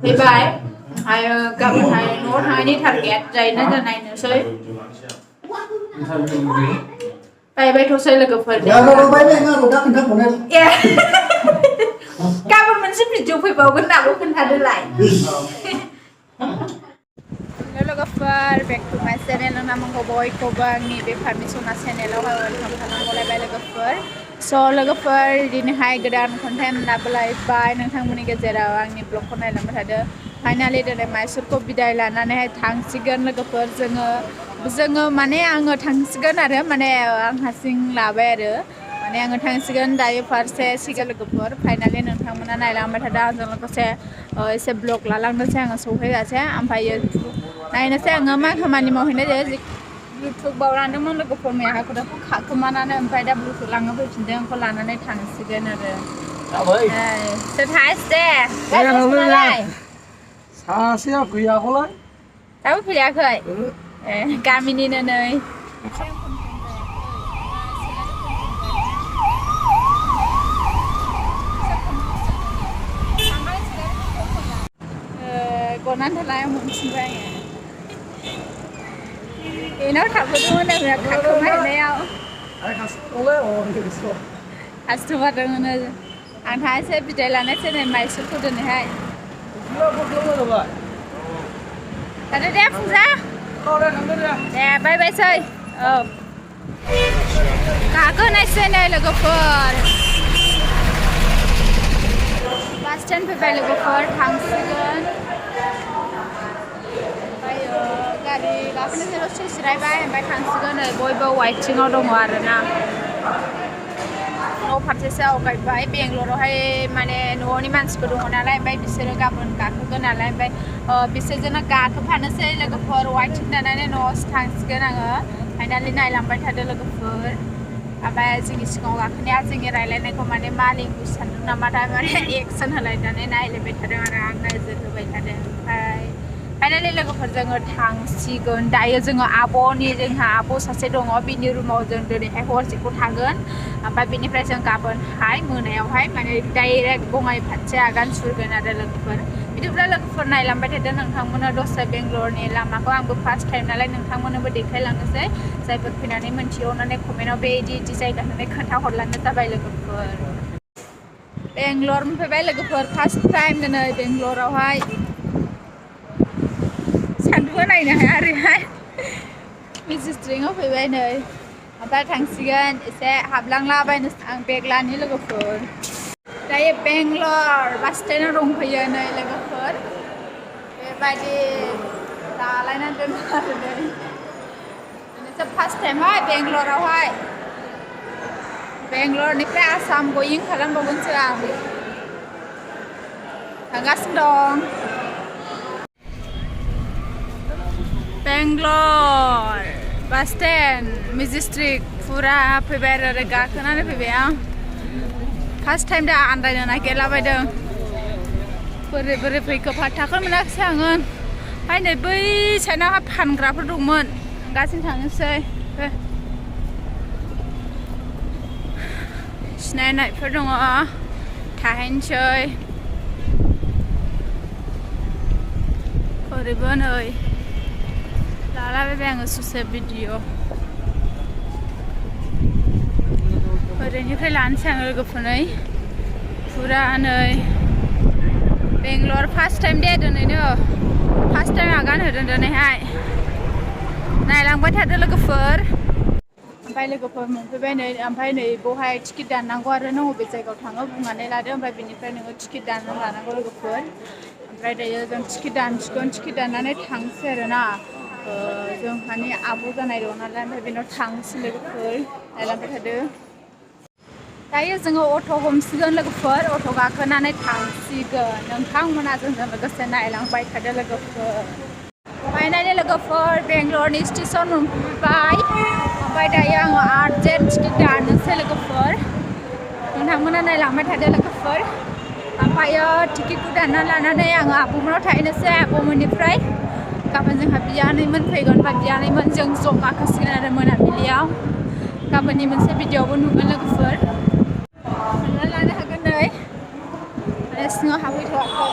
फैबाय गाबोनहाय न'आव थांनायनि टारगेट जायोना जाया नायनोसै बायबायथ'सै लोगोफोर गाबोन मोनसे भिडिअ फैबावगोन नाबो खोन्थादोलाय लोगोफोर बेक टु माय चेनेल नोंथांमोनखौ बयखौबो आंनि बे पारमिसना चेनेलावहाय वेलकाम खालामलायबाय लोगोफोर स' लोगोफोर दिनैहाय गोदान कन्टेन्ट लाबोलायबाय नोंथांमोननि गेजेराव आंनि ब्लगखौ नायलांबाय थादो फाइनालि दिनै माइसुरखौ बिदाय लानानैहाय थांसिगोन लोगोफोर जोङो माने आङो थांसिगोन आरो माने आं हारसिं लाबाय आरो माने आङो थांसिगोन दायो फारसे सिगां लोगोफोर फाइनालि नोंथांमोना नायलांबाय थादो आंजों लोगोसे एसे ब्लग लालांनोसै आङो सौहैगासे ओमफ्रायो नायनोसै आङो मा खामानि मावहैनाय जायो ब्लुटुथ लांदोंमोन लोगोफोर मैया हाखुदाखु खाखोमानानै ओमफ्राय दा ब्लुटुथ लांनो फैफिनदों आंखौ लानानै थांसिगोन आरो दे सासेया फैयाखैलाय दाबो फैयाखै ए गामिनिनो नै गनानै थानायाव मोनफिनबाय आङो बेनाव थाबोदोंमोन आङो खाखोमाहैनायाव कास्टमार दङ आं थांसै बिदाय लानायसै नै माइसुरखौ दिनैहाय दादो दे फुजा दे बायबायसै औ गाखोनायसै नै लोगोफोर बास स्टेन्ड फैबाय लोगोफोर थांसिगोन ओमफ्रायो गारि गाखोनोसै दसे जिरायबाय ओमफ्राय थांसिगोन नै बयबो वाइटिंआव दङ आरोना न' फारसेसो आवगायबाय बेंगलरावहाय माने न'नि मानसिफोर दङ नालाय ओमफ्राय बिसोरो गाबोन गाखोगोन नालाय ओमफ्राय बिसोरजोंनो गाखोफानोसै लोगोफोर वाइटिं दानानै न'आवसो थांसिगोन आङो फाइनालि नायलांबाय थादो लोगोफोर ओमफ्राय जोंनि सिगाङाव गाखोनाया जोंनि रायलायनायखौ माने मा लेंगुवेज सानदों नामाथाय माने एक्सन होलायनानै नायलायबाय थादों आरो आं नोजोर होबाय थादों ओमफ्राय फाइनालि लोगोफोर जोङो थांसिगोन दायो जोङो जोंहा आब' सासे दङ बिनि रुमाव जों दिनैहाय हरसेखौ थागोन ओमफ्राय बिनिफ्राय जों गाबोनहाय मोनायावहाय माने डाइरेक्ट बङाइ फारसे आगान सुरगोन आरो लोगोफोर बिदिब्ला लोगोफोर नायलांबाय थादों नोंथांमोना दसे बेंगलरनि लामाखौ आंबो फार्स्ट टाइम नालाय नोंथांमोननोबो देखायलांनोसै जायफोर फैनानै मोनथियो अननानै कमेन्टआव बे इदि जायगा होननानै खोन्थाहरलानो जाबाय लोगोफोर बेंगलर मोनफैबाय लोगोफोर फार्स्ट टाइम दिनै बेंगलरावहाय सान्दुंआ नायनो हाया ओरैहाय मेजेस्ट्रिकआव फैबाय नै ओमफ्राय थांसिगोन एसे हाबलांलाबायनो आं बेग लानि लोगोफोर दायो बेंगलर बास स्टेन्डआव दंफैयो नै लोगोफोर बेबायदि लालायनानै दोनदों आरो नै दिनैसो फार्स्ट टाइमहाय बेंगलरावहाय बेंगलरनिफ्राय आसाम गयिं खालामबावगोनसो आं थांगासिनो दं बेंगलर बास स्टेन्ड मेजेस्ट्रिक फुरा फैबाय आरो गाखोनानै फैबाय आं फार्स्ट टाइम दा आन्दायनो नागिरलाबायदों बोरै बोरै फैखो फात्ताखौनो मोनाखिसै आङो ओमफ्राय नै बै साइडआवहाय फानग्राफोर दंमोन गासिनो थांनोसै सिनायनायफोर दङ थाहैनोसै ओरैबो नै लालाबायबाय आङो ससे भिडिअ ओरैनिफ्राय लानोसै आङो लोगोफोरनै फुरा नै बेंगलर फार्स्ट टाइम दे दिनैनो फार्स्ट टाइम आगान होदों दिनैहाय नायलांबाय थादो लोगोफोर ओमफ्राय लोगोफोर मोनफैबाय नै ओमफ्राय नै बेवहाय टिकेट दाननांगौ आरो नों बबे जायगायाव थाङो बुंनानै लादो ओमफ्राय बेनिफ्राय नोङो टिकेट दाननानै लानांगौ लोगोफोर ओमफ्राय दायो जों टिकेट दानसिगोन टिकेट दाननानै थांसै आरोना जोंहानि आब' जानाय दं नालाय ओमफ्राय बेनाव थांसै लोगोफोर नायलांबाय थादो दायो जोङो अट' हमसिगोन लोगोफोर अट' गाखोनानै थांसिगोन नोंथांमोना जोंजों लोगोसे नायलांबाय थादो लोगोफोर फाइनालि लोगोफोर बेंगलरनि स्टेसन मोनफैबाय ओमफ्राय दायो आङो आर्जेन्ट टिकेट दाननोसै लोगोफोर नोंथांमोना नायलांबाय थादो लोगोफोर ओमफ्रायो टिकेटखौ दानना लानानै आङो आब'मोनाव थाहैनोसै आब'मोननिफ्राय गाबोन जोंहा बियानैमोन फैगोन ओमफ्राय बियानैमोनजों ज' गाखोसिगोन आरो मोनाबिलियाव गाबोननि मोनसे भिडिअ'बो नुगोन लोगोफोर हमना लानो हागोन नै माने सिङाव हाबहैथ'वाखै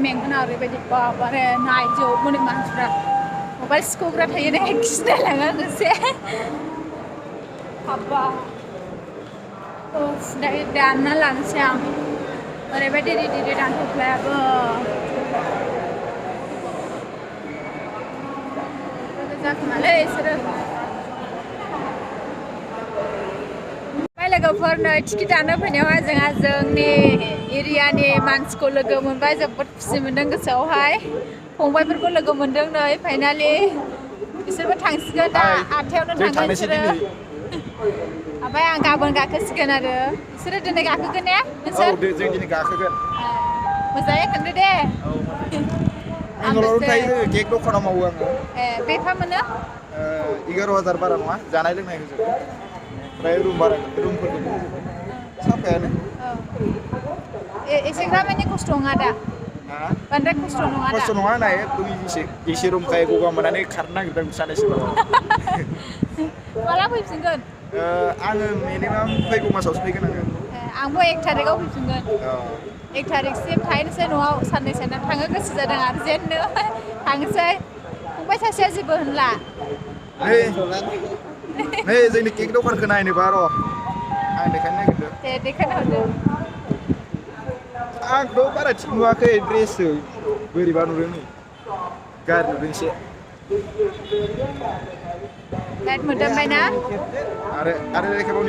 मेंगोना ओरैबायदि बाबारे नायजोबमोन मानसिफ्रा मबाइल सिख'ग्रा थायो ना गिलायलाङो गोसे हाब्बा दायो दानना लानोसै आं ओरैबायदि रेडि दानथ'फ्लायाबो जाखोमालै बिसोरो लोगोफोर नै टिकेट दानो फैनायावहाय जोंहा जोंनि एरियानि मानसिखौ लोगो मोनबाय जोबोद खुसि मोनदों गोसोआवहाय फंबायफोरखौ लोगो मोनदों नै फाइनालि बिसोरबो थांसिगोन दा 8थायावनो थांगोन बिसोरो ओमफ्राय आं गाबोन गाखोसिगोन आरो बिसोरो दिनै गाखोगोन ने नोंसोर जों दिनै गाखोगोन मोजाङै थांदो दे बेंगालराव थायो केक दखानाव मावो आङो बेफा मोनो 11,000 बारा नङा जानाय लोंनाय होजोबो ओमफ्राय रुमफोरखौ साफायानो एसेग्राब माने खस्थ' नङा दा बांद्राय खस्थ' नङा दा खस्थ' नङा नाय एसे रुमखाय गगा मोननानै खारनो नागिरदों सानैसो माला फैफिनगोन आङो मिनिमाम फैगौ मासावसो फैगोन आङो आंबो 1 थारिखआव फैफिनगोन 1 थारिखसिम थाहैनोसै न'आव साननै सानथाम थांनो गोसो जादों आरो जेननो थांनोसै फंबाय सासेया जेबो होनला नै जोंनि केक दखानखौ नायनोबा र' आं देखायनो नागिरदों दे देखायना हरदो आंथ' बारा थिग नुवाखै ड्रेससो बोरैबा नुदों नै गाज्रि नुदों एसे लाइट मोदोमबाय ना आरो देखायबाव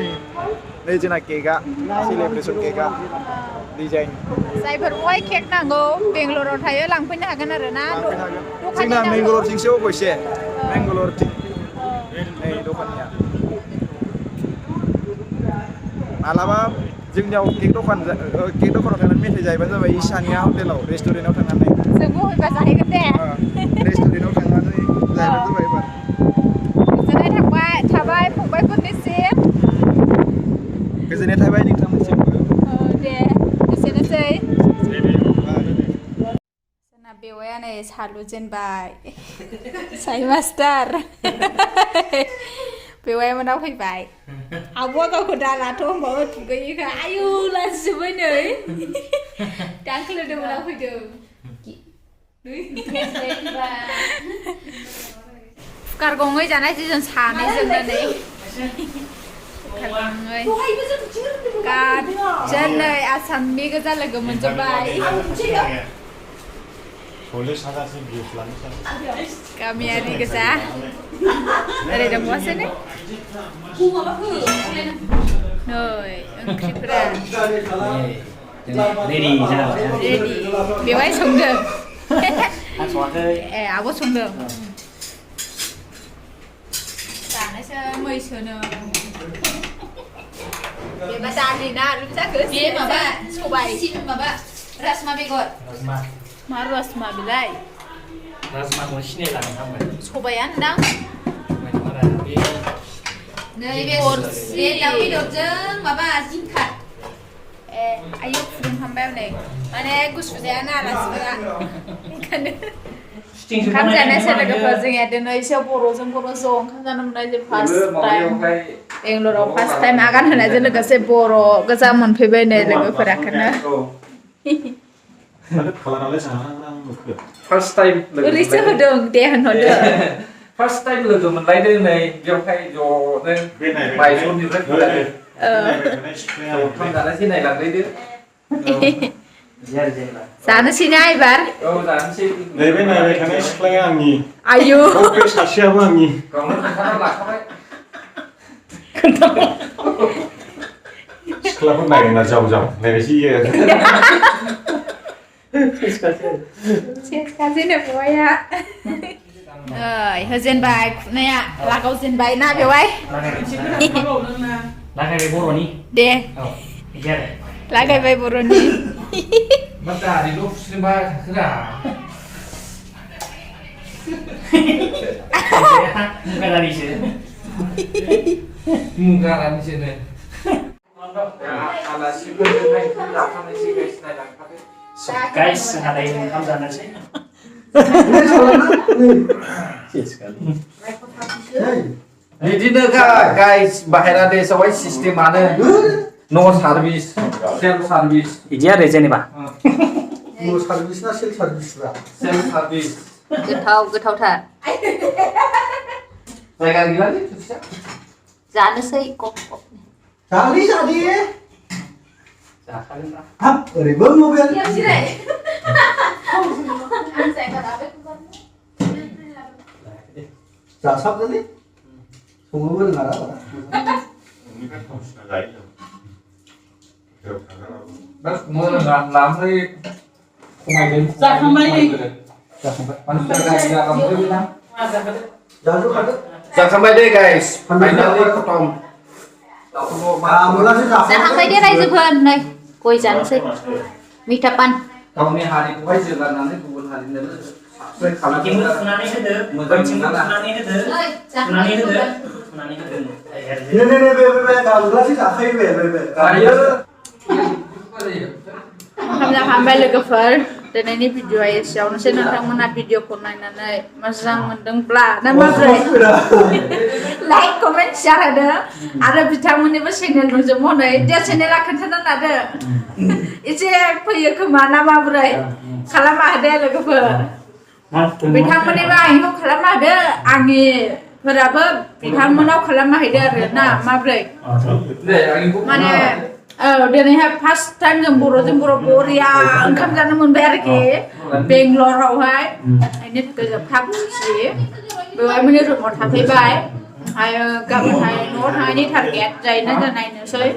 नै जोंना केकआ सेलेब्रेसन केकआ डिजाइन जायफोरखौहाय केक नांगौ बेंगलराव थायो लांफैनो हागोन आरो ना जोंना बेंगलरथिंसो अबयसे बेंगलरथिं नै दखाननिया मालाबा जोंनियाव केक दखानाव थांनानै मेथाइ जाहैबानो जाबाय इसानिया हटेलाव रेस्टुरेन्टआव थांनानै जोंबो होनबा जाहैगोन दे रेस्टुरेन्टआव थांनानै जाहैबानो जाबाय एबार गोजोननाय थाबाय फंबायफोरनिसिम गोजोननाय थाबाय नोंथांमोनसिमबो दे एसेनोसै जोंना बेवाया नै सालु जेनबाय साइ मास्टार बेवाया मोनाव फैबाय आब'आ गावखौ दालाथ' होनबाबो दुगैयोखा आयु लाजिजोब्बाय नै दांखो लोदोंमोन फैदों कुकार गंनै जानायसै जों सानैजोंनो नै गाज्जोन नै आसामनि गोजा लोगो मोनजोब्बाय गामियारि गोजा ओरै दंबावसो नै ओंख्रिफोरा रेडि बेवहाय संदों आब' संदों जानोसै मैसोनो बेबा दालि ना आलु जाखो बे माबा सबाय माबा राजमा बेगर मा राजमा बिलाय राजमाखौ सिनायलानो थांबाय सबायानो दां नैबे दाउ बेदरजों माबा जिंखा आयौ फुदुंखांबाय नै माने गुसु जायाना आलासिफोरा ओंखायनो ओंखाम जानायसै लोगोफोर जोंनिया दिनै एसे बर'जों बर' ज' ओंखाम जानो मोननाय जों फार्स्ट टाइम बेंगलराव फार्स्ट टाइम आगान होनायजों लोगोसे बर' गोजा मोनफैबाय नै लोगोफोरा फार्स्ट टाइम ओरैसो होदों दे होनहरदो फार्स्ट टाइम लोगो मोनलायदों नै बेवहाय ज'नो बायसननिफ्राय फैलायदों ओंखाम जानायसै नायलांलायदो जानोसै ना एबार औ जानोसै नैबे नायबाय थानाय सिख्लाया आंनि आयु बे सासेयाबो आंनि गावनो खोन्थाना लाखाबाय सिख्लाफोर नायगोना जाव जाव नायबायसै इयो सेसखासैनो बेवाया होजेनबाय खुरनाया लागावजेनबाय ना बेवाय लागायबाय बर'नि दे बिदि आरो लागायबाय बर'नि मा दारिल' फुस्लिमबा खोरा मुगादारिसो मुगादारिसोनो आलासिफोरजोंहाय जाखानायसै गाइस नायलांखाबाय गाइस जोंहा दायो ओंखाम जानोसै बिदिनो गाइस बाहेरा देशआवहाय सिस्टेमानो नो सार्भिस सेल्फ सार्भिस बिदि आरो जेनेबा नो सार्भिस ना सेल सार्भिस रा Self service. गोथावथार जायगा गैलालै थोरसिया। जानोसै कप जाली जाली जाखागोन ना। हाब ओरैबो मबाइल जासाबदोलै संनोबो रोङा रा बारा दा मोजां लामफ्राय खमायदों। जाखांबाय। जाखांबाय मानसिफ्रा गाज्रि जालांबाय ना। जाजोबखादो जाखांबाय दे गाइस फाइनाली खतम। आमलासो जाखांबाय दे रायजोफोर नै गय जानोसै मिठा पान गावनि हारिखौहाय जोगारनानै गुबुन हारिनो साबस्क्राइब बिथिंबो खालामनो थुनानै होदो मोजां थुनानै होदो ने बे आमलासो जाखायो बे गायो। ओंखाम जाखांबाय लोगोफोर दिनैनि भिडिअआ एसेयावनोसै नोंथांमोना भिडिअखौ नायनानै मोजां मोनदोंब्ला ना माब्रै लाइक कमेन्ट शेयार होदो आरो बिथांमोननिबो चेनेल दंजोबो हनै दे चेनेला खोन्थाना लादो एसे फैयो खोमा ना माब्रै खालामना होदो लोगोफोर बिथांमोननिबो आंनिखौ खालामना होदो आंनिफोराबो बिथांमोनाव खालामना हैदो आरो ना माब्रै माने औ दिनैहाय फार्स्ट टाइम जों बर'जों बर' बरिया ओंखाम जानो मोनबाय आरोखि बेंगलरावहाय बेनि थाखाय जों थाब खुसि बेवहाय माने रुमाव थाफैबाय ओमफ्राय गाबोनहाय न'आव थांनायनि टारगेट जायोना जों नायनोसै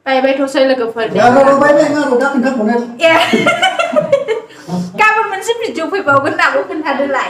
बायबायथ'सै लोगोफोर गाबोन मोनसे भिडिअ फैबावगोन नाबो खोन्थादोलाय